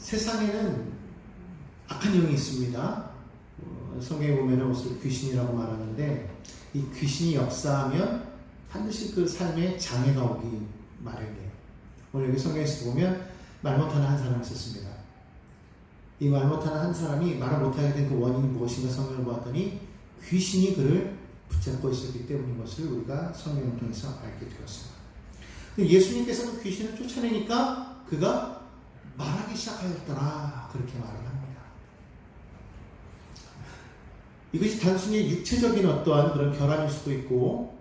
세상에는 악한 영이 있습니다. 성경에 보면 그것을 귀신이라고 말하는데, 이 귀신이 역사하면 반드시 그 삶에 장애가 오기 마련이에요. 오늘 여기 성경에서 보면 말 못하는 한 사람이 있었습니다. 이 말 못하는 한 사람이 말을 못하게 된 그 원인이 무엇인가 성경을 보았더니 귀신이 그를 붙잡고 있었기 때문인 것을 우리가 성경을 통해서 알게 되었습니다. 예수님께서 그 귀신을 쫓아내니까 그가 말하기 시작하였더라, 그렇게 말을 합니다. 이것이 단순히 육체적인 어떠한 그런 결함일 수도 있고,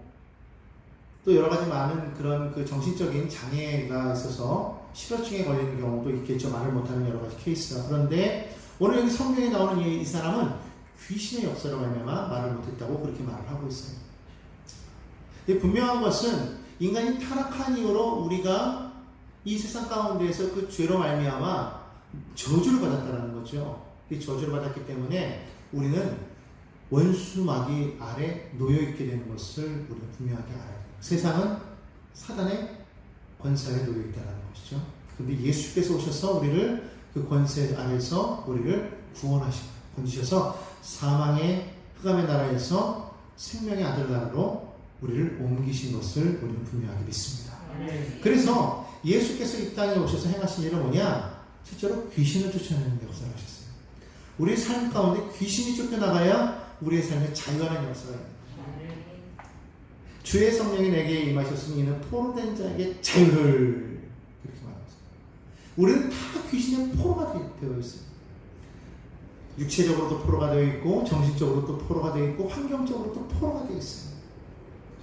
또 여러 가지 많은 그런 그 정신적인 장애가 있어서 실어증에 걸리는 경우도 있겠죠. 말을 못하는 여러 가지 케이스가. 그런데 오늘 여기 성경에 나오는 이 사람은 귀신의 역사로 말미암아 말을 못했다고 그렇게 말을 하고 있어요. 분명한 것은 인간이 타락한 이후로 우리가 이 세상 가운데에서 그 죄로 말미암아 저주를 받았다는 거죠. 이 저주를 받았기 때문에 우리는 원수 마귀 아래 놓여있게 되는 것을 우리가 분명하게 알아야 돼요. 세상은 사단의 권세 아래 놓여있다는 것이죠. 그런데 예수께서 오셔서 우리를 그 권세 아래에서 우리를 구원하시고 건지셔서 사망의 흑암의 나라에서 생명의 아들 나라로 우리를 옮기신 것을 우리는 분명하게 믿습니다. 그래서 예수께서 이 땅에 오셔서 행하신 일은 뭐냐? 실제로 귀신을 쫓아내는 역사를 하셨어요. 우리의 삶 가운데 귀신이 쫓겨나가야 우리의 삶에 자유하는 역사가 있습니다. 주의 성령이 내게 임하셨으니 이는 포로된 자에게 자유를, 그렇게 말합니다. 우리는 다 귀신의 포로가 되어 있어요. 육체적으로도 포로가 되어 있고, 정신적으로도 포로가 되어 있고, 환경적으로도 포로가 되어 있어요.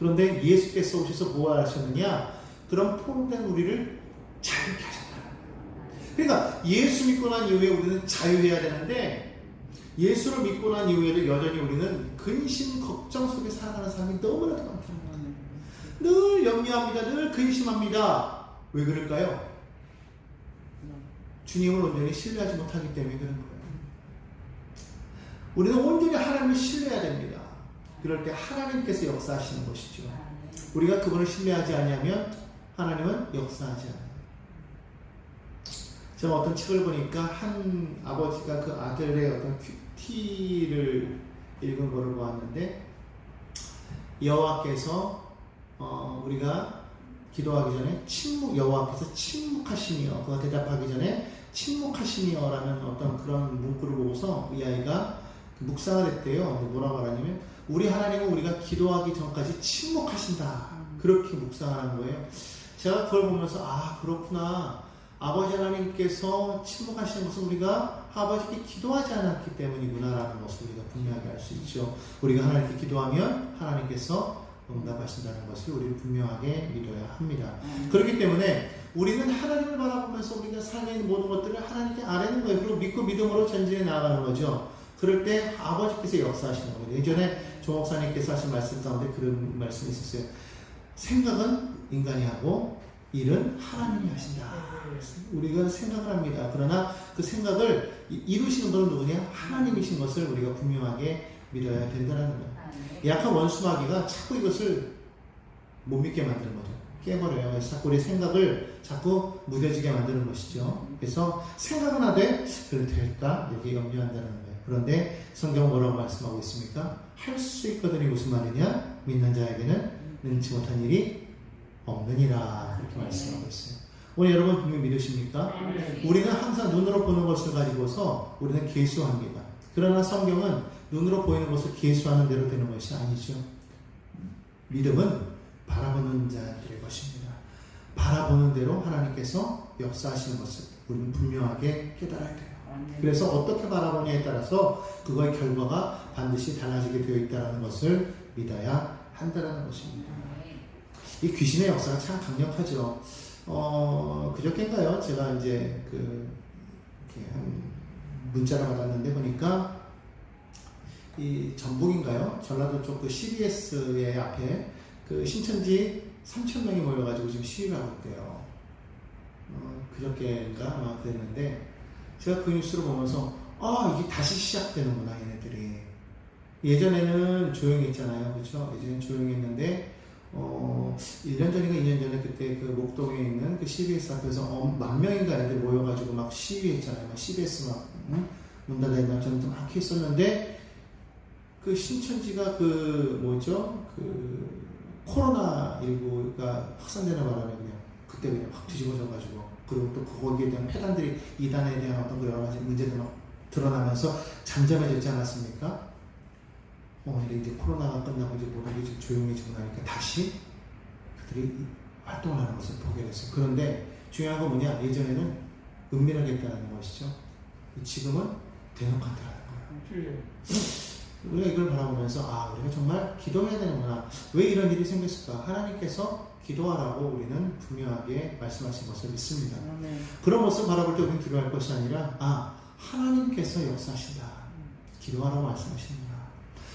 그런데 예수께서 오셔서 뭐 하셨느냐? 그런 포로된 우리를 자유케 하셨다. 그러니까 예수 믿고 난 이후에 우리는 자유해야 되는데, 예수를 믿고 난 이후에도 여전히 우리는 근심, 걱정 속에 살아가는 사람이 너무나도 많다는 거예요. 늘 염려합니다. 늘 근심합니다. 왜 그럴까요? 주님을 온전히 신뢰하지 못하기 때문에 그런 거예요. 우리는 온전히 하나님을 신뢰해야 됩니다. 그럴 때 하나님께서 역사하시는 것이죠. 우리가 그분을 신뢰하지 않으면 하나님은 역사하지 않아요. 제가 어떤 책을 보니까 한 아버지가 그 아들의 어떤 큐티를 읽은 거를 보았는데, 여호와께서 우리가 기도하기 전에 여호와께서 침묵하시며, 그가 대답하기 전에 침묵하시며라는 어떤 그런 문구를 보고서 이 아이가 묵상을 했대요. 뭐라고 말하냐면, 우리 하나님은 우리가 기도하기 전까지 침묵하신다, 그렇게 묵상하는 거예요. 제가 그걸 보면서 아, 그렇구나, 아버지 하나님께서 침묵하시는 것은 우리가 아버지께 기도하지 않았기 때문이구나라는 것을 우리가 분명하게 알 수 있죠. 우리가 하나님께 기도하면 하나님께서 응답하신다는 것을 우리는 분명하게 믿어야 합니다. 그렇기 때문에 우리는 하나님을 바라보면서 우리가 삶에 있는 모든 것들을 하나님께 아뢰는 거예요. 그리고 믿고 믿음으로 전진해 나아가는 거죠. 그럴 때 아버지께서 역사하시는 겁니다. 예전에 조 목사님께서 하신 말씀 가운데 그런 말씀이 있었어요. 생각은 인간이 하고 일은 하나님이 하신다. 우리가 생각을 합니다. 그러나 그 생각을 이루시는 분은 누구냐? 하나님이신 것을 우리가 분명하게 믿어야 된다는 거예요. 약한 원수 마귀가 자꾸 이것을 못 믿게 만드는 거죠. 깨버려요. 그래서 자꾸 우리 생각을 자꾸 무뎌지게 만드는 것이죠. 그래서 생각은 하되 그래도 될까? 이렇게 염려한다는 거예요. 그런데 성경은 뭐라고 말씀하고 있습니까? 할 수 있거든요. 무슨 말이냐? 믿는 자에게는 능치 못한 일이 없느니라, 그렇게 말씀하고 있어요. 오늘 여러분 분명히 믿으십니까? 우리는 항상 눈으로 보는 것을 가지고서 우리는 계수합니다. 그러나 성경은 눈으로 보이는 것을 계수하는 대로 되는 것이 아니죠. 믿음은 바라보는 자들의 것입니다. 바라보는 대로 하나님께서 역사하시는 것을 우리는 분명하게 깨달아야 돼요. 그래서 어떻게 바라보냐에 따라서 그거의 결과가 반드시 달라지게 되어 있다는 것을 믿어야 한다는 것입니다. 이 귀신의 역사가 참 강력하죠. 그저께인가요? 제가 이제 이렇게 한 문자를 받았는데 보니까 이 전북인가요? 전라도 쪽 그 CBS의 앞에 그 신천지 3,000명이 모여가지고 지금 시위를 하고 있대요. 그저께인가 아마 그랬는데 제가 그 뉴스를 보면서 이게 다시 시작되는구나, 얘네들이. 예전에는 조용히 했잖아요. 그렇죠? 예전에는 조용히 했는데 1년 전인가 2년 전에 그때 그 목동에 있는 그 CBS 앞에서 10,000명인가 애들 모여가지고 막 시위했잖아요. 막 CBS 막, 응? 문 닫아있나 전도 막 했었는데, 그 신천지가 그, 뭐죠? 그, 코로나19가 확산되는 바람에 그때 그냥 확 뒤집어져가지고, 그리고 또 거기에 대한 폐단들이, 이단에 대한 어떤 그런 여러 가지 문제들 막 드러나면서 잠잠해졌지 않았습니까? 근데 이제 코로나가 끝나고 이제 모든 게 좀 조용해지고 나니까 다시 그들이 활동을 하는 것을 보게 됐어요. 그런데 중요한 건 뭐냐? 예전에는 은밀하게 했다는 것이죠. 지금은 대놓고 했다는 거예요. 우리가 이걸 바라보면서 우리가 정말 기도해야 되는구나. 왜 이런 일이 생겼을까? 하나님께서 기도하라고 우리는 분명하게 말씀하신 것을 믿습니다. 그런 모습을 바라볼 때 우리는 두려워할 것이 아니라 하나님께서 역사하신다. 기도하라고 말씀하시는구나.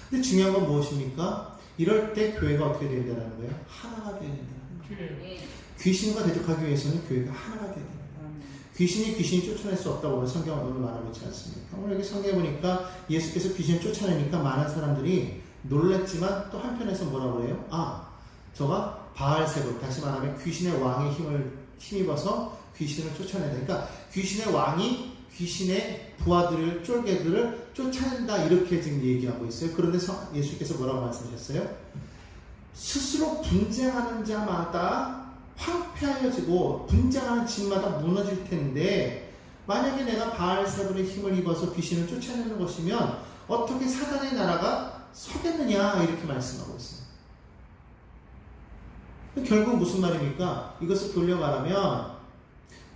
근데 중요한 건 무엇입니까? 이럴 때 교회가 어떻게 돼야 된다는 거예요? 하나가 돼야 된다는 거예요. 귀신과 대적하기 위해서는 교회가 하나가 돼야 됩니다. 귀신이 쫓아낼 수 없다고 오늘 성경은 오늘 말하고 있지 않습니까? 오늘 여기 성경에 보니까 예수께서 귀신을 쫓아내니까 많은 사람들이 놀랐지만 또 한편에서 뭐라고 그래요? 저가 바알세불, 다시 말하면 귀신의 왕의 힘입어서 귀신을 쫓아내다. 그러니까 귀신의 왕이 귀신의 부하들을, 쫄개들을 쫓아낸다, 이렇게 지금 얘기하고 있어요. 그런데 예수께서 뭐라고 말씀하셨어요? 스스로 분쟁하는 자마다 황폐하여지고 분쟁하는 집마다 무너질 텐데, 만약에 내가 바알세불의 힘을 입어서 귀신을 쫓아내는 것이면 어떻게 사단의 나라가 서겠느냐, 이렇게 말씀하고 있어요. 결국 무슨 말입니까? 이것을 돌려 말하면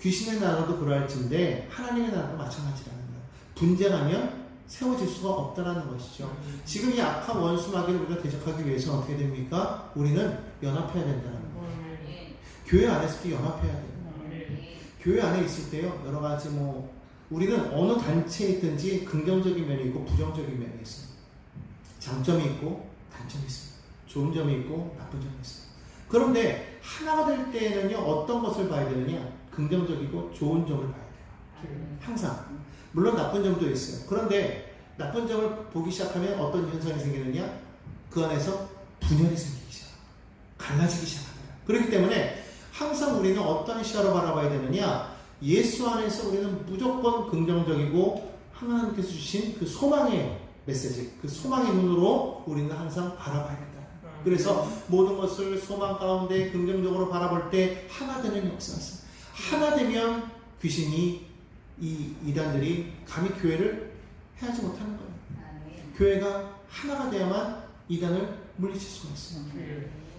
귀신의 나라도 그러할진데 하나님의 나라도 마찬가지라는 거예요. 분쟁하면 세워질 수가 없다는 것이죠. 지금 이 악한 원수 마귀를 우리가 대적하기 위해서 어떻게 됩니까? 우리는 연합해야 된다는 거예요. 교회 안에서도 연합해야 돼요. 교회 안에 있을 때요, 여러 가지 우리는 어느 단체에 있든지 긍정적인 면이 있고 부정적인 면이 있어요. 장점이 있고 단점이 있습니다. 좋은 점이 있고 나쁜 점이 있습니다. 그런데 하나가 될 때에는요, 어떤 것을 봐야 되느냐? 긍정적이고 좋은 점을 봐야 돼요. 항상. 물론 나쁜 점도 있어요. 그런데 나쁜 점을 보기 시작하면 어떤 현상이 생기느냐? 그 안에서 분열이 생기기 시작합니다. 갈라지기 시작합니다. 그렇기 때문에 항상 우리는 어떤 시야로 바라봐야 되느냐? 예수 안에서 우리는 무조건 긍정적이고 하나님께서 주신 그 소망의 메시지, 그 소망의 눈으로 우리는 항상 바라봐야 된다. 그래서 모든 것을 소망 가운데 긍정적으로 바라볼 때 하나 되는 역사가 있습니다. 하나 되면 귀신이, 이 이단들이 감히 교회를 해하지 못하는 거예요. 교회가 하나가 돼야만 이단을 물리칠 수가 있어요.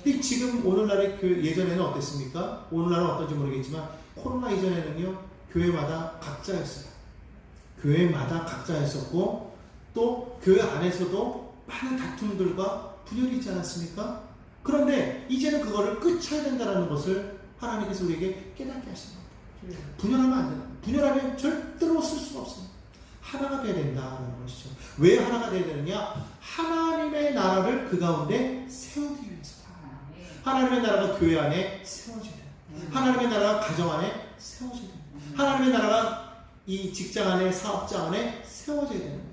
근데 지금 오늘날의 예전에는 어땠습니까? 오늘날은 어떤지 모르겠지만 코로나 이전에는요, 교회마다 각자였어요. 교회마다 각자였었고, 또 교회 안에서도 많은 다툼들과 분열이 있지 않았습니까? 그런데 이제는 그거를 끊쳐야 된다는 것을 하나님께서 우리에게 깨닫게 하신 겁니다. 분열하면 안 된다. 분열하면 절대로 쓸 수가 없습니다. 하나가 돼야 된다는 것이죠. 왜 하나가 돼야 되느냐? 하나님의 나라를 그 가운데 세우기 위해서다. 하나님의 나라가 교회 안에 세워져야 된다. 하나님의 나라가 가정 안에 세워져야 된다. 하나님의 나라가 이 직장 안에, 사업장 안에 세워져야 된다.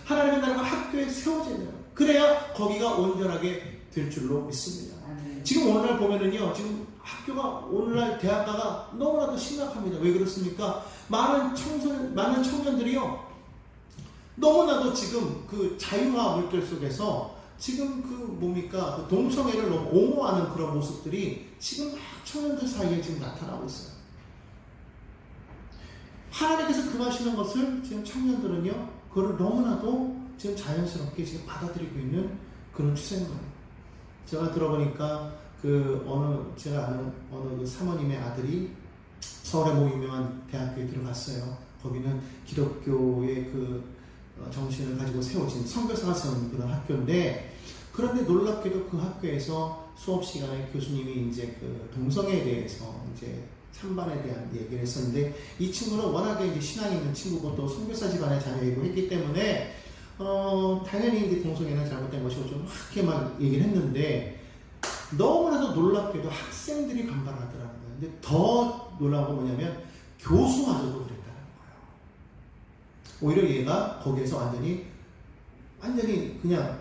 하나님의 나라가 학교에 세워져야 된다. 그래야 거기가 온전하게 될 줄로 믿습니다. 지금 오늘날 보면은요, 지금 학교가, 오늘날 대학가가 너무나도 심각합니다. 왜 그렇습니까? 많은 청년들이요, 너무나도 지금 그 자유화 물결 속에서 지금 그 동성애를 너무 옹호하는 그런 모습들이 지금 막 청년들 사이에 지금 나타나고 있어요. 하나님께서 금하시는 것을 지금 청년들은요, 그걸 너무나도 지금 자연스럽게 지금 받아들이고 있는 그런 추세인 거예요. 제가 들어보니까 제가 아는 어느 사모님의 아들이 서울의 모 유명한 대학교에 들어갔어요. 거기는 기독교의 정신을 가지고 세워진 선교사가 세운 그런 학교인데, 그런데 놀랍게도 그 학교에서 수업 시간에 교수님이 이제 동성애에 대해서 이제 찬반에 대한 얘기를 했었는데, 이 친구는 워낙에 이제 신앙이 있는 친구고 또 선교사 집안의 자녀이고 했기 때문에 당연히 이제 동성애는 잘못된 것이고 좀 그렇게 막 얘기를 했는데, 너무나도 놀랍게도 학생들이 반발을 하더라고요. 근데 더 놀라운 건 뭐냐면 교수마저도 그랬다는 거예요. 오히려 얘가 거기에서 완전히 그냥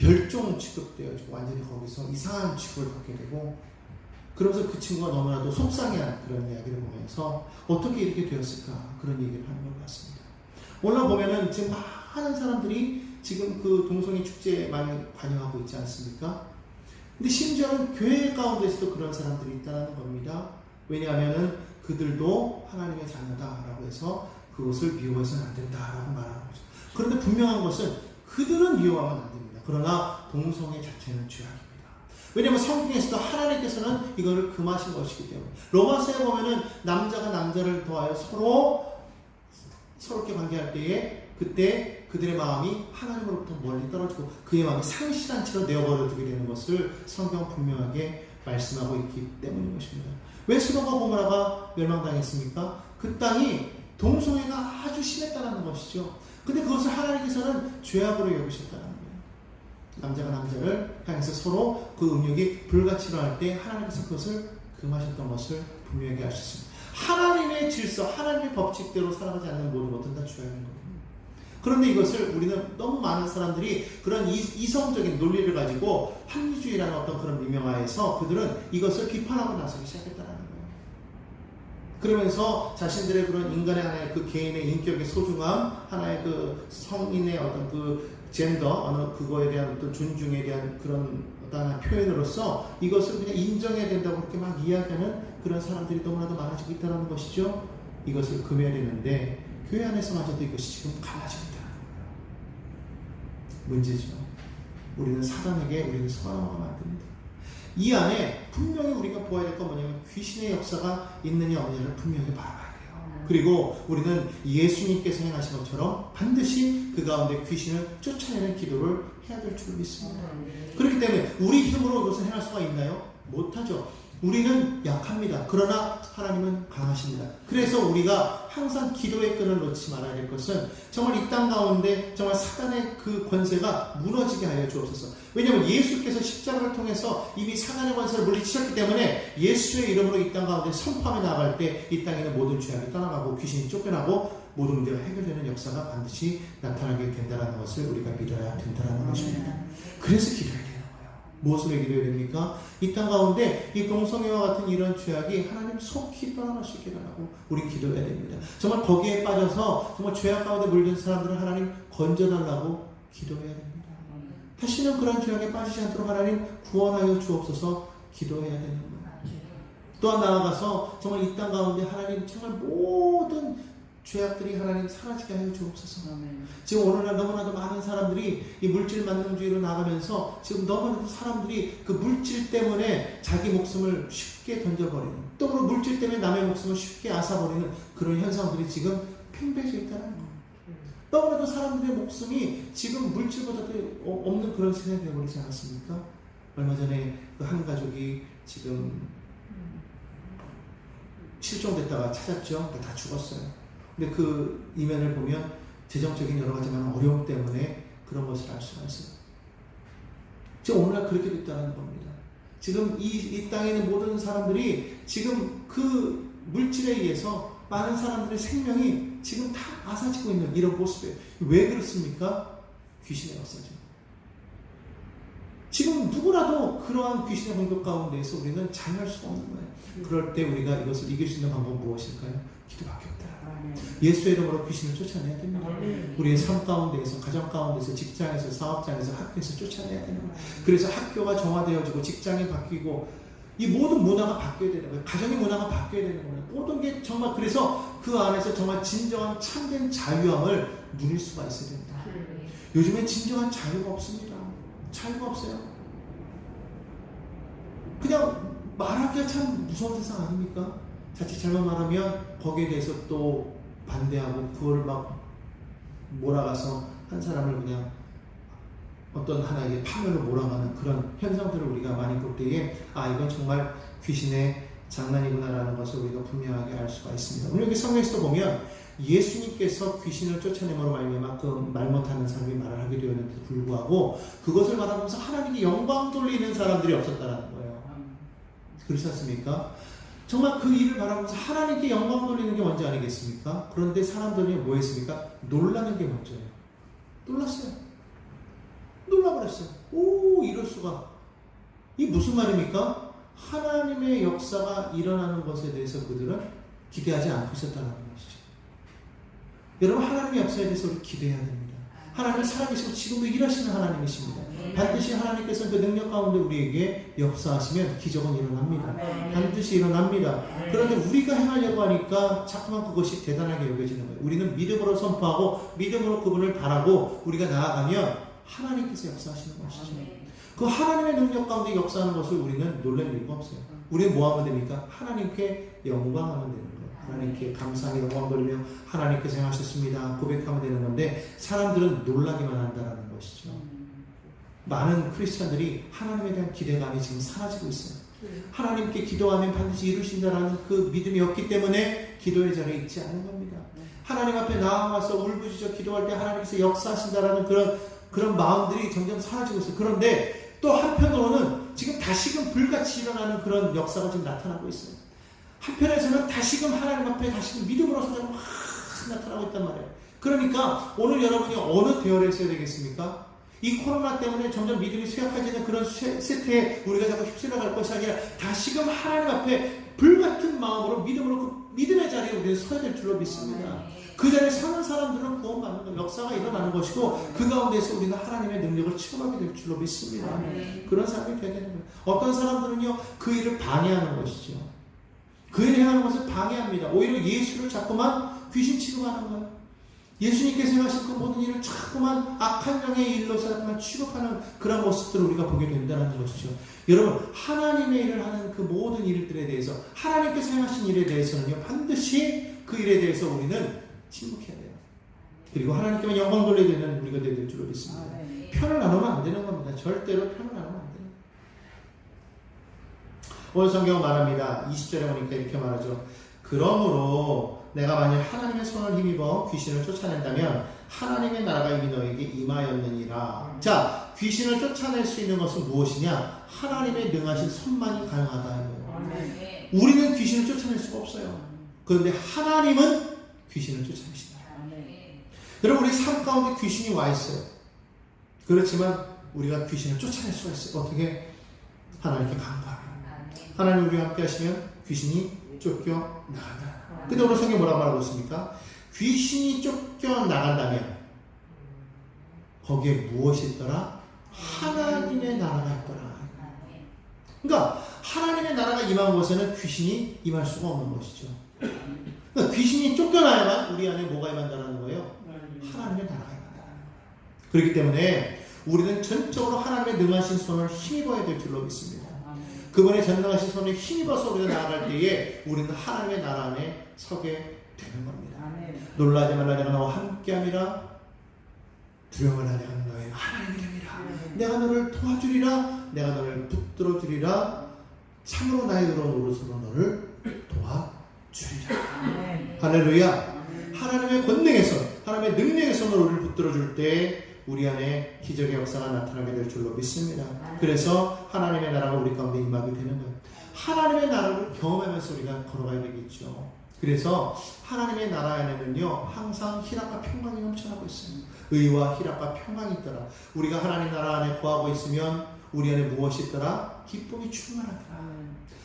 별종 취급되어지고 완전히 거기서 이상한 취급을 받게 되고, 그러면서 그 친구가 너무나도 속상해한 그런 이야기를 보면서 어떻게 이렇게 되었을까 그런 얘기를 하는 것 같습니다. 오늘 보면은 지금 많은 사람들이 지금 그 동성애 축제에 많이 관여하고 있지 않습니까? 근데 심지어는 교회 가운데서도 그런 사람들이 있다는 겁니다. 왜냐하면은 그들도 하나님의 자녀다라고 해서 그것을 미워해서는 안 된다라고 말하는 거죠. 그런데 분명한 것은 그들은 미워하면 안 됩니다. 그러나 동성애 자체는 죄악입니다. 왜냐하면 성경에서도 하나님께서는 이거를 금하신 것이기 때문에, 로마서에 보면은 남자가 남자를 도하여 서로께 관계할 때에 그때 그들의 마음이 하나님으로부터 멀리 떨어지고 그의 마음이 상실한 채로 내어버려두게 되는 것을 성경 분명하게 말씀하고 있기 때문인 것입니다. 왜 소돔과 고모라가 멸망당했습니까? 그 땅이 동성애가 아주 심했다는 것이죠. 근데 그것을 하나님께서는 죄악으로 여기셨다는 거예요. 남자가 남자를 향해서 서로 그 음욕이 불같이 일어날 때 하나님께서 그것을 금하셨던 것을 분명하게 하셨습니다. 하나님의 질서, 하나님의 법칙대로 살아가지 않는 모든 것은 다 죄악인 겁니다. 그런데 이것을 우리는 너무 많은 사람들이 그런 이성적인 논리를 가지고 합리주의라는 어떤 그런 미명하에서 그들은 이것을 비판하고 나서기 시작했다는 거예요. 그러면서 자신들의 그런 인간의 하나의 그 개인의 인격의 소중함, 하나의 그 성인의 어떤 그 젠더, 어느 그거에 대한 어떤 존중에 대한 그런 어떤 표현으로서 이것을 그냥 인정해야 된다고 그렇게 막 이야기하는 그런 사람들이 너무나도 많아지고 있다는 것이죠. 이것을 금해야 되는데 교회 안에서마저도 이것이 지금 갈라지고 있다는 거예요. 문제죠. 우리는 사단에게 우리는 속아넘어가면 안 됩니다. 이 안에 분명히 우리가 보아야 될 건 뭐냐면 귀신의 역사가 있느냐 없느냐를 분명히 바라봐야 돼요. 그리고 우리는 예수님께서 행하신 것처럼 반드시 그 가운데 귀신을 쫓아내는 기도를 해야 될 줄 믿습니다. 그렇기 때문에 우리 힘으로 이것을 행할 수가 있나요? 못하죠. 우리는 약합니다. 그러나 하나님은 강하십니다. 그래서 우리가 항상 기도의 끈을 놓지 말아야 될 것은 정말 이 땅 가운데 정말 사단의 그 권세가 무너지게 하여 주옵소서. 왜냐하면 예수께서 십자가를 통해서 이미 사단의 권세를 물리치셨기 때문에 예수의 이름으로 이 땅 가운데 선포하며 나아갈 때 이 땅에 있는 모든 죄악이 떠나가고 귀신이 쫓겨나고 모든 문제가 해결되는 역사가 반드시 나타나게 된다는 것을 우리가 믿어야 된다는 것입니다. 그래서 기도해야 돼요. 무엇을 기도해야 됩니까? 이 땅 가운데 이 동성애와 같은 이런 죄악이 하나님 속히 떠나갈 수 있게 하라고 우리 기도해야 됩니다. 정말 거기에 빠져서 정말 죄악 가운데 물든 사람들을 하나님 건져달라고 기도해야 됩니다. 다시는 그런 죄악에 빠지지 않도록 하나님 구원하여 주옵소서 기도해야 되는 거예요. 또한 나아가서 정말 이 땅 가운데 하나님 정말 모든 죄악들이 하나님 사라지게 하여 주옵소서. 지금 오늘날 너무나도 많은 사람들이 이 물질 만능주의로 나가면서 지금 너무나도 사람들이 그 물질 때문에 자기 목숨을 쉽게 던져버리는, 또 그 물질 때문에 남의 목숨을 쉽게 앗아버리는 그런 현상들이 지금 팽배해져 있다는 거예요. 너무나도 사람들의 목숨이 지금 물질보다도 없는 그런 세상이 되어버리지 않았습니까? 얼마 전에 그 한 가족이 지금 실종됐다가 찾았죠. 다 죽었어요. 근데 그 이면을 보면 재정적인 여러 가지 많은 어려움 때문에 그런 것을 알 수가 있어요. 지금 오늘날 그렇게 됐다는 겁니다. 지금 이 땅에 있는 모든 사람들이 지금 그 물질에 의해서 많은 사람들의 생명이 지금 다 앗아지고 있는 이런 모습이에요. 왜 그렇습니까? 귀신의 역사죠. 지금 누구라도 그러한 귀신의 공격 가운데에서 우리는 자유할 수가 없는 거예요. 그럴 때 우리가 이것을 이길 수 있는 방법은 무엇일까요? 기도밖에 없다. 예수의 이름으로 귀신을 쫓아내야 됩니다. 우리의 삶 가운데에서, 가정 가운데서, 직장에서, 사업장에서, 학교에서 쫓아내야 되는 거예요. 그래서 학교가 정화되어지고 직장이 바뀌고 이 모든 문화가 바뀌어야 되는 거예요. 가정의 문화가 바뀌어야 되는 거예요. 모든 게 정말 그래서 그 안에서 정말 진정한 참된 자유함을 누릴 수가 있어야 됩니다. 요즘엔 진정한 자유가 없습니다. 자유가 없어요. 그냥 말하기가 참 무서운 세상 아닙니까? 자칫 잘못 말하면 거기에 대해서 또 반대하고 그걸 막 몰아가서 한 사람을 그냥 어떤 하나의 파멸로 몰아가는 그런 현상들을 우리가 많이 볼 때에 이건 정말 귀신의 장난이구나라는 것을 우리가 분명하게 알 수가 있습니다. 오늘 여기 성경에서도 보면 예수님께서 귀신을 쫓아내므로 말미암아 그 말 못하는 사람이 말을 하게 되었는데도 불구하고 그것을 말하면서 하나님께 영광 돌리는 사람들이 없었다는 거예요. 그렇지 않습니까? 정말 그 일을 바라면서 하나님께 영광 돌리는 게 먼저 아니겠습니까? 그런데 사람들이 뭐 했습니까? 놀라는 게 먼저예요. 놀랐어요. 놀라버렸어요. 오, 이럴 수가. 이 무슨 말입니까? 하나님의 역사가 일어나는 것에 대해서 그들은 기대하지 않고 있었다는 것이죠. 여러분, 하나님의 역사에 대해서 우리 기대해야 됩니다. 하나님은 살아계시고 지금도 일하시는 하나님이십니다. 반드시 하나님께서 그 능력 가운데 우리에게 역사하시면 기적은 일어납니다. 반드시 일어납니다. 그런데 우리가 행하려고 하니까 자꾸만 그것이 대단하게 여겨지는 거예요. 우리는 믿음으로 선포하고 믿음으로 그분을 바라고 우리가 나아가면 하나님께서 역사하시는 것이죠. 그 하나님의 능력 가운데 역사하는 것을 우리는 놀랄 이유가 없어요. 우리는 뭐 하면 됩니까? 하나님께 영광하면 되는 거예요. 하나님께 감사하게 영광 돌리며 하나님께서 행하셨습니다 고백하면 되는 건데, 사람들은 놀라기만 한다는 것이죠. 많은 크리스찬들이 하나님에 대한 기대감이 지금 사라지고 있어요. 하나님께 기도하면 반드시 이루신다라는 그 믿음이 없기 때문에 기도의 자리에 있지 않는 겁니다. 하나님 앞에 나와서 울부짖어 기도할 때 하나님께서 역사하신다라는 그런 마음들이 점점 사라지고 있어요. 그런데 또 한편으로는 지금 다시금 불같이 일어나는 그런 역사가 지금 나타나고 있어요. 한편에서는 다시금 하나님 앞에 다시금 믿음으로 서자고 나타나고 있단 말이에요. 그러니까 오늘 여러분이 어느 대열에 있어야 되겠습니까? 이 코로나 때문에 점점 믿음이 쇠약해지는 그런 세태에 우리가 자꾸 휩쓸려 갈 것이 아니라 다시금 하나님 앞에 불같은 마음으로 믿음으로 그 믿음의 자리에 우리는 서야 될 줄로 믿습니다. 그 자리에 사는 사람들은 구원받는 것, 역사가 일어나는 것이고 그 가운데서 우리는 하나님의 능력을 체험하게 될 줄로 믿습니다. 그런 사람이 되야 되는 거예요. 어떤 사람들은요, 그 일을 방해하는 것이죠. 그 일을 행하는 것을 방해합니다. 오히려 예수를 자꾸만 귀신 취급하는 거예요. 예수님께서 행하신 그 모든 일을 자꾸만 악한 영의 일로 자꾸만 취급하는 그런 모습들을 우리가 보게 된다는 것이죠. 여러분, 하나님의 일을 하는 그 모든 일들에 대해서, 하나님께서 행하신 일에 대해서는요, 반드시 그 일에 대해서 우리는 침묵해야 돼요. 그리고 하나님께만 영광 돌려야 되는 우리가 되야 될 줄로 믿습니다. 편을 나누면 안 되는 겁니다. 절대로 편을 나누면 안 돼요. 오늘 성경은 말합니다. 20절에 보니까 이렇게 말하죠. 그러므로 내가 만일 하나님의 손을 힘입어 귀신을 쫓아낸다면 하나님의 나라가 이미 너에게 임하였느니라. 자, 귀신을 쫓아낼 수 있는 것은 무엇이냐? 하나님의 능하신 손만이 가능하다. 우리는 귀신을 쫓아낼 수가 없어요. 그런데 하나님은 귀신을 쫓아내신다. 여러분, 우리 삶 가운데 귀신이 와 있어요. 그렇지만 우리가 귀신을 쫓아낼 수가 있어요. 어떻게? 하나님께 간구하면. 하나님 우리와 함께 하시면 귀신이 쫓겨나간다. 근데 오늘 성경에 뭐라고 말하고 있습니까? 귀신이 쫓겨나간다면 거기에 무엇이 있더라? 하나님의 나라가 있더라. 그러니까 하나님의 나라가 임한 곳에는 귀신이 임할 수가 없는 것이죠. 그러니까 귀신이 쫓겨나야만 우리 안에 뭐가 임한다는 거예요? 하나님의 나라가 임한다. 그렇기 때문에 우리는 전적으로 하나님의 능하신 손을 힘입어야 될 줄로 믿습니다. 그분의 전능하신 손에 힘입어서 우리가 나아갈 때에 우리는 하나님의 나라 안에 서게 되는 겁니다. 놀라지 말라, 내가 너와 함께함이라. 두려워 말라, 내가 너의 하나님이라. 내가 너를 도와주리라. 내가 너를 붙들어주리라. 참으로 나의 의로운 오른손으로 너를 도와주리라. 할렐루야. 하나님의 권능의 손, 하나님의 능력의 손으로 우리를 붙들어줄 때 우리 안에 기적의 역사가 나타나게 될 줄로 믿습니다. 그래서 하나님의 나라가 우리 가운데 임하게 되는 거예요. 하나님의 나라를 경험하면서 우리가 걸어가야 되겠죠. 그래서 하나님의 나라 안에는요, 항상 희락과 평강이 넘쳐나고 있습니다. 의와 희락과 평강이 있더라. 우리가 하나님 나라 안에 거하고 있으면 우리 안에 무엇이 있더라? 기쁨이 충만하더라.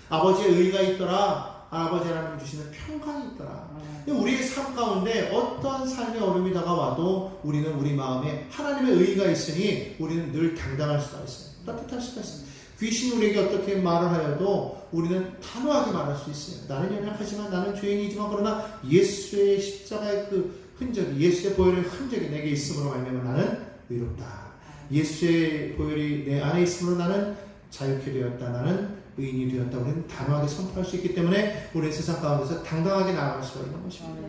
아버지의 의가 있더라. 아버지 하나님 주시는 평강이 있더라. 우리의 삶 가운데 어떠한 삶의 어려움이 다가와도 우리는 우리 마음에 하나님의 의가 있으니 우리는 늘 당당할 수가 있어요. 따뜻할 수가 있어요. 귀신이 우리에게 어떻게 말을 하여도 우리는 단호하게 말할 수 있어요. 나는 연약하지만, 나는 죄인이지만, 그러나 예수의 십자가의 그 흔적이, 예수의 보혈의 흔적이 내게 있음으로 말미암아 나는 의롭다. 예수의 보혈이 내 안에 있음으로 나는 자유케 되었다. 나는 의인이 되었다. 우리는 단호하게 선포할 수 있기 때문에 우리의 세상 가운데서 당당하게 나아갈 수가 있는 것입니다.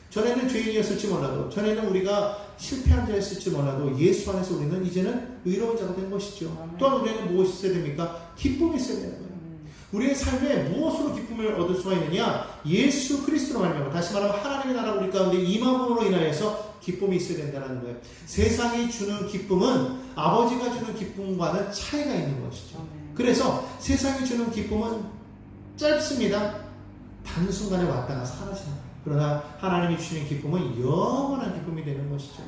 전에는 죄인이었을지 몰라도, 전에는 우리가 실패한 자였을지 몰라도 예수 안에서 우리는 이제는 의로운 자가 된 것이죠. 또한 우리는 무엇이 있어야 됩니까? 기쁨이 있어야 되는 거예요. 우리의 삶에 무엇으로 기쁨을 얻을 수가 있느냐? 예수 그리스도로 말미암아, 다시 말하면 하나님의 나라 우리 가운데 임함으로 인하여서 기쁨이 있어야 된다는 거예요. 세상이 주는 기쁨은 아버지가 주는 기쁨과는 차이가 있는 것이죠. 그래서 세상이 주는 기쁨은 짧습니다. 단순간에 왔다가 사라지는 거예요. 그러나 하나님이 주시는 기쁨은 영원한 기쁨이 되는 것이죠.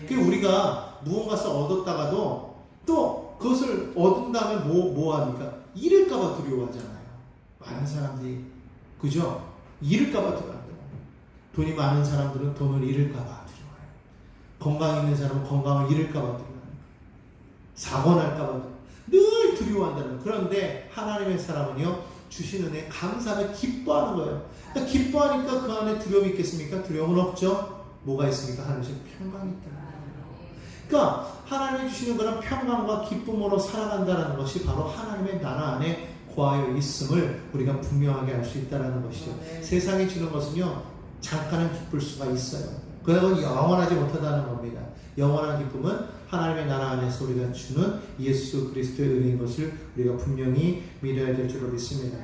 그 우리가 무언가를 얻었다가도 또 그것을 얻은 다음에 뭐 합니까? 잃을까봐 두려워하잖아요. 많은 사람들이, 그죠? 잃을까봐 두려워한다고. 돈이 많은 사람들은 돈을 잃을까봐 두려워해요. 건강 있는 사람은 건강을 잃을까봐 두려워해요. 사고 날까봐 늘 두려워한다는. 그런데 하나님의 사람은요, 주신 은혜 감사하며 기뻐하는 거예요. 그러니까 기뻐하니까 그 안에 두려움이 있겠습니까? 두려움은 없죠. 뭐가 있습니까? 하나님의 평강이 있다. 그러니까 하나님이 주시는 그런 평강과 기쁨으로 살아간다는 것이 바로 하나님의 나라 안에 거하여 있음을 우리가 분명하게 알 수 있다는 것이죠. 세상이 주는 것은요, 잠깐은 기쁠 수가 있어요. 그러나 영원하지 못하다는 겁니다. 영원한 기쁨은 하나님의 나라 안에서 우리가 주는 예수 그리스도의 은혜인 것을 우리가 분명히 믿어야 될 줄로 믿습니다.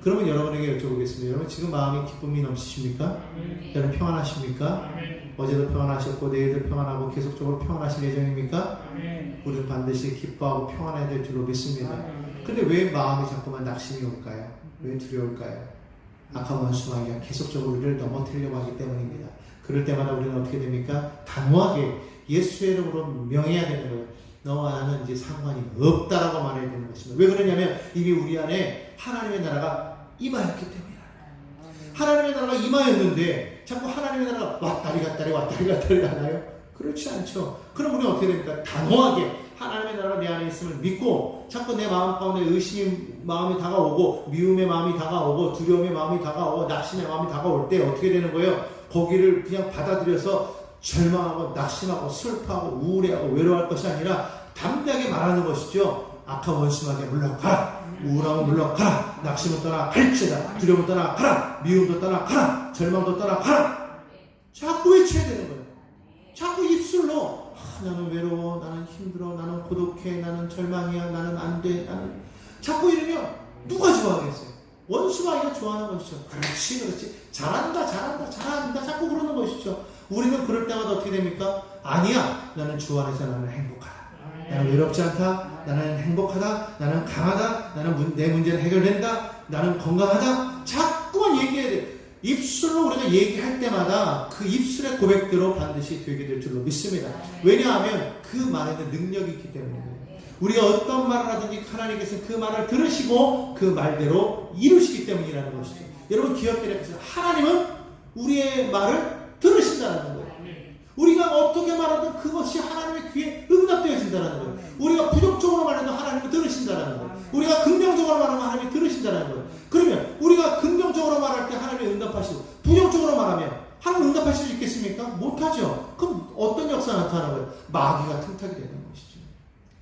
그러면 여러분에게 여쭤보겠습니다. 여러분 지금 마음이 기쁨이 넘치십니까? 여러분 평안하십니까? 어제도 평안하셨고 내일도 평안하고 계속적으로 평안하실 예정입니까? 우리는 반드시 기뻐하고 평안해야 될 줄로 믿습니다. 근데 왜 마음이 자꾸만 낙심이 올까요? 왜 두려울까요? 악한 원수마귀가 계속적으로 우리를 넘어뜨리려고 하기 때문입니다. 그럴 때마다 우리는 어떻게 됩니까? 단호하게 예수의 이름으로 명해야 되는 거예요. 너와 나는 이제 상관이 없다라고 말해야 되는 것입니다. 왜 그러냐면 이미 우리 안에 하나님의 나라가 임하였기 때문이다. 하나님의 나라가 임하였는데 자꾸 하나님의 나라가 왔다리 갔다리 하나요? 그렇지 않죠. 그럼 우리는 어떻게 됩니까? 단호하게 하나님의 나라가 내 안에 있음을 믿고 자꾸 내 마음 가운데 의심의 마음이 다가오고 미움의 마음이 다가오고 두려움의 마음이 다가오고 낙심의 마음이 다가올 때 어떻게 되는 거예요? 거기를 그냥 받아들여서 절망하고 낙심하고 슬퍼하고 우울해하고 외로워할 것이 아니라 담대하게 말하는 것이죠. 악한 원수마귀 물러가라. 우울함은 물러가라. 낙심은 떠나갈지어다. 두려움은 떠나가라. 미움도 떠나가라. 절망도 떠나가라. 자꾸 외쳐야 되는 거예요. 자꾸 입술로 나는 외로워, 나는 힘들어, 나는 고독해, 나는 절망이야, 나는 안 돼, 나는 자꾸 이러면 누가 좋아하겠어요? 원수마귀가 좋아하는 것이죠. 그렇지 잘한다 자꾸 그러는 것이죠. 우리는 그럴 때마다 어떻게 됩니까? 아니야, 나는 주 안에서 나는 행복하다, 나는 외롭지 않다, 나는 행복하다, 나는 강하다, 나는 내 문제는 해결된다, 나는 건강하다. 자꾸만 얘기해야 돼. 입술로 우리가 얘기할 때마다 그 입술의 고백대로 반드시 되게 될 줄로 믿습니다. 왜냐하면 그 말에는 능력이 있기 때문이에요. 우리가 어떤 말을 하든지 하나님께서 그 말을 들으시고 그 말대로 이루시기 때문이라는 것이죠. 여러분 기억해야 될 것은 하나님은 우리의 말을 들으신다는 거예요. 우리가 어떻게 말하든 그것이 하나님의 귀에 응답되어진다는 거예요. 우리가 부정적으로 말해도 하나님이 들으신다는 거예요. 우리가 긍정적으로 말하면 하나님이 들으신다는 거예요. 그러면 우리가 긍정적으로 말할 때 하나님이 응답하시고 부정적으로 말하면 하나님 응답하실 수 있겠습니까? 못하죠. 그럼 어떤 역사가 나타나는 거예요? 마귀가 틈타게 되는 것이죠.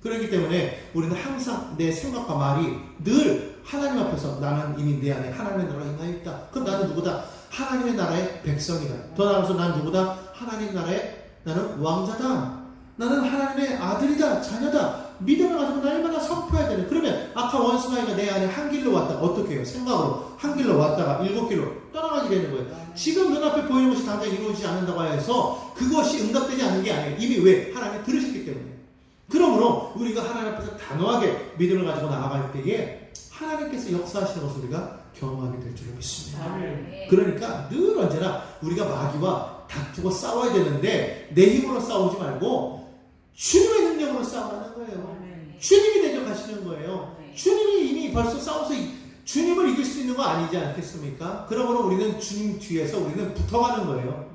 그렇기 때문에 우리는 항상 내 생각과 말이 늘 하나님 앞에서 나는 이미 내 안에 하나님의 나라가 임하여 있다. 그럼 나는 누구다? 하나님의 나라의 백성이다. 더 나아가서 난 누구다? 하나님 나라의 나는 왕자다. 나는 하나님의 아들이다. 자녀다. 믿음을 가지고 날마다 선포해야 되는. 그러면 악한 원수마귀가 내 안에 한 길로 왔다가 어떻게 해요? 생각으로 한 길로 왔다가 7길로 떠나가게 되는 거예요. 지금 눈앞에 보이는 것이 당장 이루어지지 않는다고 해서 그것이 응답되지 않는 게 아니에요. 이미 왜? 하나님이 들으셨기 때문에. 그러므로 우리가 하나님 앞에서 단호하게 믿음을 가지고 나아갈 때에 하나님께서 역사하시는 것을 우리가 경험하게 될 줄로 믿습니다. 그러니까 늘 언제나 우리가 마귀와 다투고 싸워야 되는데 내 힘으로 싸우지 말고 주님의 능력으로 싸우라는 거예요. 주님이 대적하시는 거예요. 주님이 이미 벌써 싸워서 주님을 이길 수 있는 거 아니지 않겠습니까? 그러므로 우리는 주님 뒤에서 우리는 붙어가는 거예요.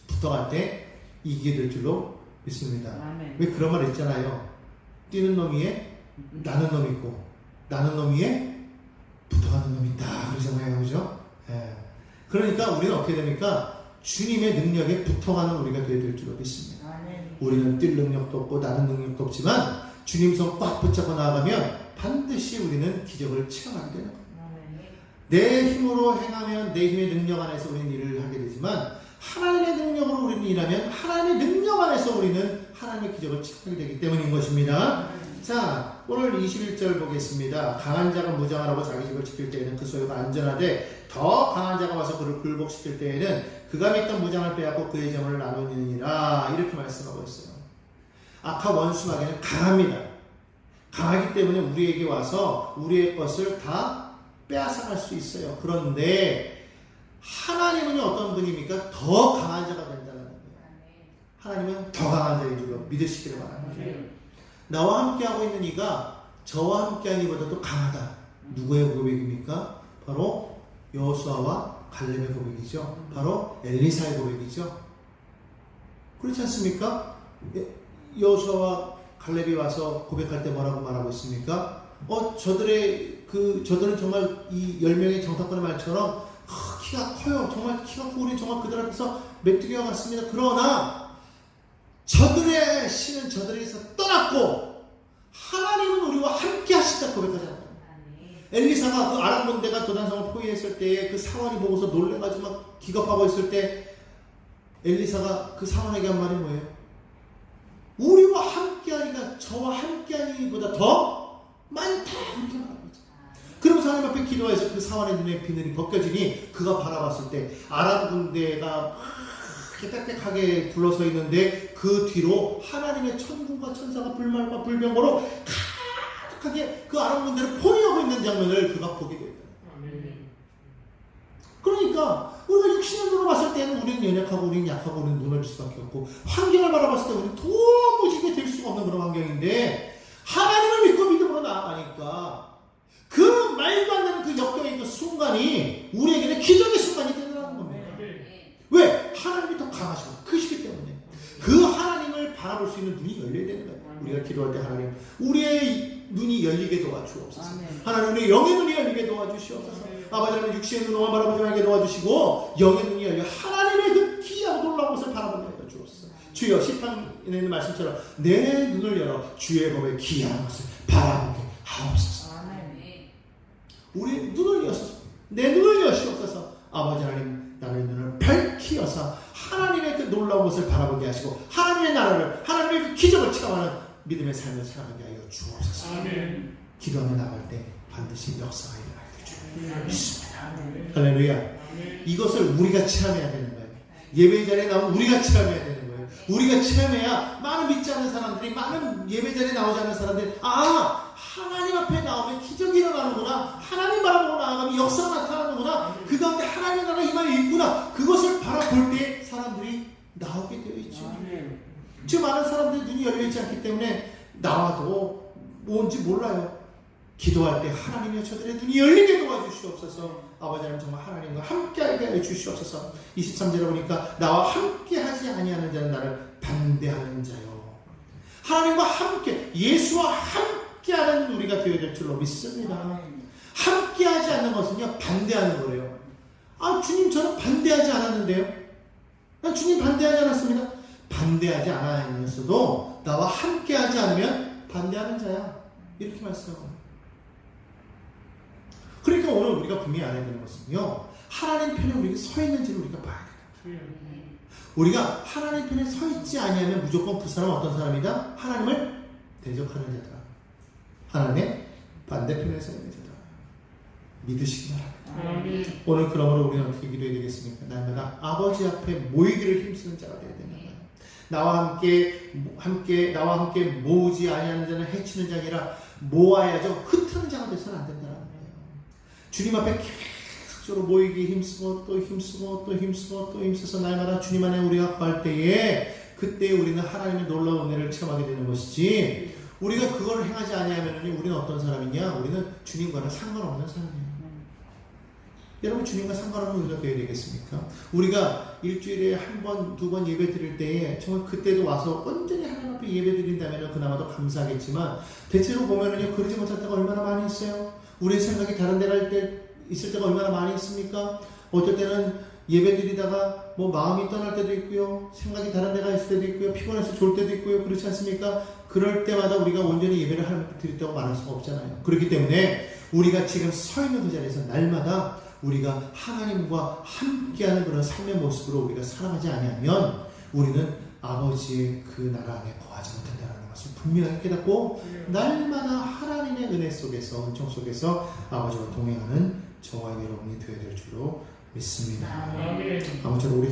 붙어갈 때 이기게 될 줄로 믿습니다. 왜 그런 말 있잖아요. 뛰는 놈 위에 나는 놈 있고 나는 놈 위에 붙어가는 놈이 있다 그러잖아요. 그죠? 예. 그러니까 우리는 어떻게 됩니까? 주님의 능력에 붙어가는 우리가 되어야 될 줄로 믿습니다. 우리는 뛸 능력도 없고 나는 능력도 없지만 주님 손 꽉 붙잡고 나아가면 반드시 우리는 기적을 체험하게 되는 거예요. 내 힘으로 행하면 내 힘의 능력 안에서 우리는 일을 하게 되지만 하나님의 능력으로 우리는 일하면 하나님의 능력 안에서 우리는 하나님의 기적을 체험하게 되기 때문인 것입니다. 자, 오늘 21절 보겠습니다. 강한 자가 무장하라고 자기 집을 지킬 때에는 그 소유가 안전하되 더 강한 자가 와서 그를 굴복시킬 때에는 그가 맺던 무장을 빼앗고 그의 점을 나누느니라. 이렇게 말씀하고 있어요. 악한 원수마귀는 강합니다. 강하기 때문에 우리에게 와서 우리의 것을 다 빼앗아갈 수 있어요. 그런데 하나님은 어떤 분입니까? 더 강한 자가 된다는 거예요. 하나님은 더 강한 자인 줄로 믿으시기를 바랍니다. 나와 함께하고 있는 이가 저와 함께한 이보다도 강하다. 누구의 고백입니까? 바로 여호수아와 갈렙의 고백이죠. 바로 엘리사의 고백이죠. 그렇지 않습니까? 여호수아와 갈렙이 와서 고백할 때 뭐라고 말하고 있습니까? 저들은 정말 이 10명의 정탐꾼의 말처럼 키가 커요. 정말 키가 크고 우리 정말 그들 앞에서 메뚜기와 같습니다. 그러나 저들의 신은 저들에게서 떠났고 하나님은 우리와 함께 하신다 고백하잖아요. 엘리사가 그 아람 군대가 도단성을 포위했을 때에 그 사환이 보고서 놀래가지고 막 기겁하고 있을 때 엘리사가 그 사환에게 한 말이 뭐예요? 우리와 함께하니까 저와 함께하니보다 더 많다 이렇게 말합니다. 그러면서 하나님 앞에 기도해서 그 사환의 눈에 비늘이 벗겨지니 그가 바라봤을 때 아람 군대가 빽빽하게 둘러서 있는데 그 뒤로 하나님의 천군과 천사가 불말과 불병거로 가득하게 그 아람 군대를 포위하고 있는 장면을 그가 보게 됩니다. 그러니까 우리가 육신으로 봤을 때는 우리는 연약하고 우리는 약하고 우리는 무너질 수밖에 없고 환경을 바라봤을 때 우리는 도무지 될 수가 없는 그런 환경인데 하나님을 믿고 믿음으로 나아가니까 그 말도 안 되는 그 역경의 그 순간이 우리에게는 기적의 순간이 되더라는 겁니다. 왜? 하나님이 더 강하시고 크시기 때문에 그 하나님을 바라볼 수 있는 눈이 열려야 되는 거예요. 우리가 기도할 때 하나님 우리의 눈이 열리게 도와주옵소서. 하나님 우리의 영의 눈이 열리게 도와주시옵소서. 아버지 하나님 육신의 눈을 바라보지 말게 도와주시고 영의 눈이 열려 하나님의 그 귀하고 놀라운 것을 바라보게 해주옵소서. 주여 시편에 있는 말씀처럼 내 눈을 열어 주의 법에 귀한 것을 바라보게 하옵소서. 우리 눈을 여셔서 내 눈을 여시옵소서. 아버지 하나님 나의 눈을 밝히 여사 하나님의 그 놀라운 것을 바라보게 하시고 하나님의 나라를 하나님의 그 기적을 체험하는 믿음의 삶을 살아가게 하여 주옵소서. 아멘. 기도하며 나갈 때 반드시 역사가 일어나게 줄 믿습니다. 할렐루야. 이것을 우리가 체험해야 되는 거예요. 예배 자리에 나오면 우리가 체험해야 되는 거예요. 우리가 체험해야 많은 믿지 않는 사람들이 많은 예배 자리에 나오지 않는 사람들이 하나님 앞에 나오면 기적이 일어나는구나. 하나님 바라보고 나아가면 역사가 나타나는구나. 그 가운데 하나님의 나라 임함이 있구나. 그것을 바라볼 때 사람들이 나오게 되어 있죠. 지금 많은 사람들이 눈이 열려있지 않기 때문에 나와도 뭔지 몰라요. 기도할 때 하나님의 저들의 눈이 열리게 도와주시옵소서. 아버지 하나님 정말 하나님과 함께하게 하여 주시옵소서. 23절에 보니까 나와 함께하지 아니하는 자는 나를 반대하는 자요. 하나님과 함께 예수와 함께하는 우리가 되어야 될 줄로 믿습니다. 함께하지 않는 것은요 반대하는 거예요. 주님 저는 반대하지 않았는데요. 난 주님 반대하지 않았습니다. 반대하지 않았어도 나와 함께하지 않으면 반대하는 자야. 이렇게 말씀합니다. 그러니까 오늘 우리가 분명히 알아야 되는 것은요. 하나님 편에 우리가 서 있는지를 우리가 봐야 돼요. 우리가 하나님 편에 서 있지 아니하면 무조건 그 사람은 어떤 사람이다? 하나님을 대적하는 자다. 하나님의 반대편에 서 있는 자다. 믿으시기 바랍니다. 오늘 그러므로 우리는 어떻게 기도해야 되겠습니까? 날마다 아버지 앞에 모이기를 힘쓰는 자가 되어야 된다. 나와 함께 모으지 아니하는 자는 해치는 자가 아니라 모아야죠. 흩트는 자가 되서는 안 된다는 거예요. 주님 앞에 계속적으로 모이기 힘쓰고 또 힘쓰고 또 힘쓰고 또 힘써서 날마다 주님 안에 우리가 거할 때에 그때 우리는 하나님의 놀라운 은혜를 체험하게 되는 것이지 우리가 그걸 행하지 아니하면 우리는 어떤 사람이냐? 우리는 주님과는 상관없는 사람이에요. 여러분 주님과 상관없는 우리가 되어야 되겠습니까? 우리가 일주일에 한 번, 두 번 예배 드릴 때에 정말 그때도 와서 온전히 하나님 앞에 예배 드린다면 그나마도 감사하겠지만 대체로 보면은요 그러지 못할 때가 얼마나 많이 있어요. 우리의 생각이 다른 데 갈 때 있을 때가 얼마나 많이 있습니까? 어떨 때는 예배 드리다가 마음이 떠날 때도 있고요. 생각이 다른 데가 있을 때도 있고요. 피곤해서 졸 때도 있고요. 그렇지 않습니까? 그럴 때마다 우리가 온전히 예배를 드렸다고 말할 수가 없잖아요. 그렇기 때문에 우리가 지금 서 있는 그 자리에서 날마다 우리가 하나님과 함께하는 그런 삶의 모습으로 우리가 살아가지 아니하면 우리는 아버지의 그 나라 안에 거하지 못한다는 것을 분명히 깨닫고 날마다 하나님의 은혜 속에서 은총 속에서 아버지와 동행하는 저와 여러분이 되어야 될 줄로 믿습니다. 아무쪼록 우리